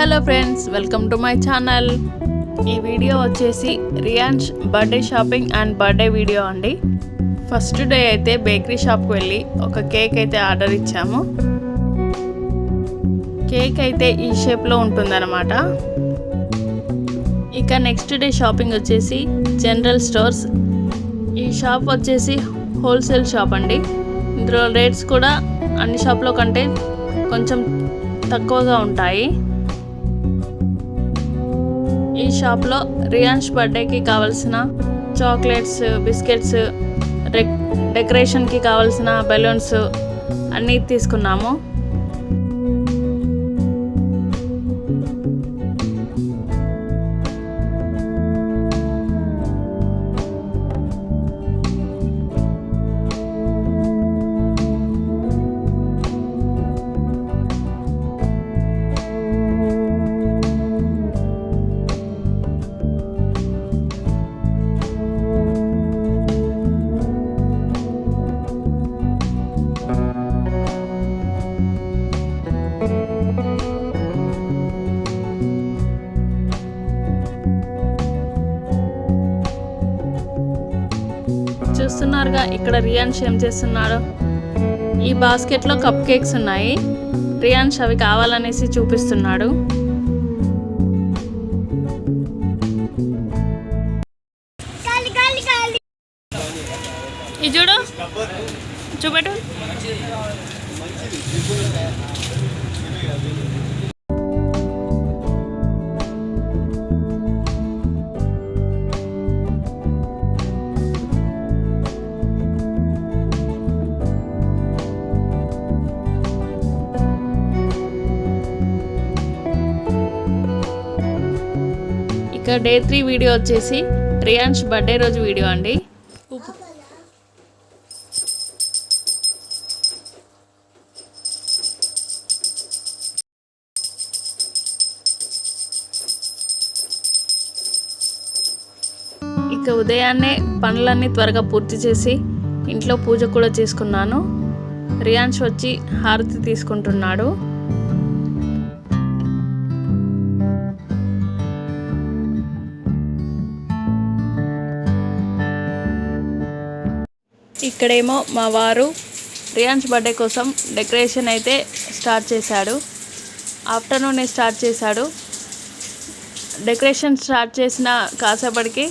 Hello friends, welcome to my channel. ఈ video వచ్చేసి Riyan's birthday shopping and birthday video అండి. First day అయితే bakery షాప్కి వెళ్ళి ఒక కేక్ అయితే ఆర్డర్ ఇచ్చాము. కేక్ అయితే ఈ షేప్లో ఉంటుందన్నమాట. ఇక నెక్స్ట్ డే షాపింగ్ వచ్చేసి జనరల్ స్టోర్స్. ఈ షాప్ వచ్చేసి హోల్సేల్ షాప్ అండి. ఇందులో రేట్స్ కూడా అన్ని షాప్లో కంటే కొంచెం తక్కువగా ఉంటాయి. ఈ షాప్లో రియాన్స్ బర్త్డేకి కావాల్సిన చాక్లెట్స్, బిస్కెట్స్, డెకరేషన్కి కావాల్సిన బెలూన్స్ అన్నీ తీసుకున్నాము. చూస్తున్నారుగా ఇక్కడ రియాన్స్ ఏం చేస్తున్నాడు. ఈ బాస్కెట్లో కప్ కేక్స్ ఉన్నాయి. రియాన్స్ అవి కావాలనేసి చూపిస్తున్నాడు. ఇది చూడు, చూపెట్టు. ఇక డే 3 వీడియో వచ్చేసి రియాన్స్ బర్త్డే రోజు వీడియో అండి. ఇక ఉదయాన్నే పనులన్నీ త్వరగా పూర్తి చేసి ఇంట్లో పూజ కూడా చేసుకున్నాను. రియాన్స్ వచ్చి హారతి తీసుకుంటున్నాడు. ఇక్కడేమో మా వారు రియాన్స్ బర్త్డే కోసం డెకరేషన్ అయితే స్టార్ట్ చేశాడు. ఆఫ్టర్నూనే స్టార్ట్ చేశాడు. డెకరేషన్ స్టార్ట్ చేసిన కాసేపటికి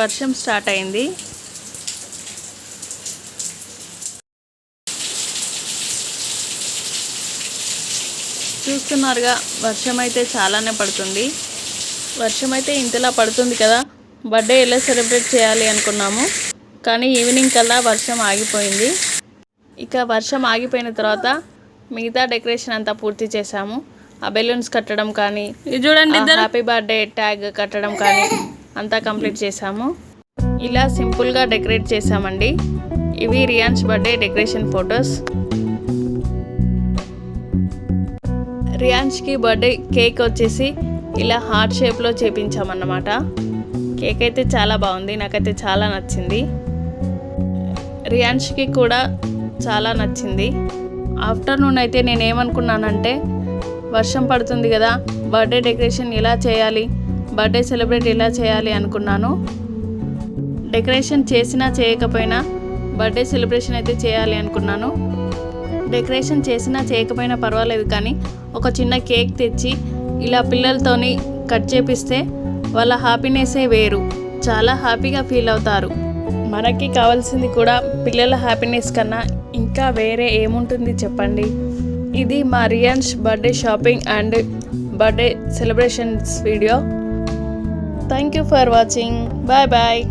వర్షం స్టార్ట్ అయింది. చూస్తున్నారుగా, వర్షం అయితే చాలానే పడుతుంది. వర్షం అయితే ఇంతలా పడుతుంది కదా, బర్త్డే ఎలా సెలబ్రేట్ చేయాలి అనుకున్నాము. కానీ ఈవినింగ్ కల్లా వర్షం ఆగిపోయింది. ఇక వర్షం ఆగిపోయిన తర్వాత మిగతా డెకరేషన్ అంతా పూర్తి చేసాము. ఆ బెలూన్స్ కట్టడం కానీ, చూడండి, హ్యాపీ బర్త్డే ట్యాగ్ కట్టడం కానీ అంతా కంప్లీట్ చేసాము. ఇలా సింపుల్గా డెకరేట్ చేసామండి. ఇవి రియాన్స్ బర్త్డే డెకరేషన్ ఫొటోస్. రియాన్స్కి బర్త్డే కేక్ వచ్చేసి ఇలా హార్ట్ షేప్లో చేపించామన్నమాట. కేక్ అయితే చాలా బాగుంది, నాకైతే చాలా నచ్చింది. రియాన్స్కి కూడా చాలా నచ్చింది. ఆఫ్టర్నూన్ అయితే నేనేమనుకున్నానంటే, వర్షం పడుతుంది కదా, బర్త్డే డెకరేషన్ ఎలా చేయాలి, బర్త్డే సెలబ్రేట్ ఎలా చేయాలి అనుకున్నాను. డెకరేషన్ చేసినా చేయకపోయినా బర్త్డే సెలబ్రేషన్ అయితే చేయాలి అనుకున్నాను. డెకరేషన్ చేసినా చేయకపోయినా పర్వాలేదు, కానీ ఒక చిన్న కేక్ తెచ్చి ఇలా పిల్లలతోని కట్ చేపిస్తే వాళ్ళ హ్యాపీనెస్సే వేరు. చాలా హ్యాపీగా ఫీల్ అవుతారు. మనకి కావాల్సింది కూడా పిల్లల హ్యాపీనెస్ కన్నా ఇంకా వేరే ఏముంటుంది చెప్పండి. ఇది మా Riyan's birthday shopping and birthday celebrations video. Thank you for watching. Bye bye.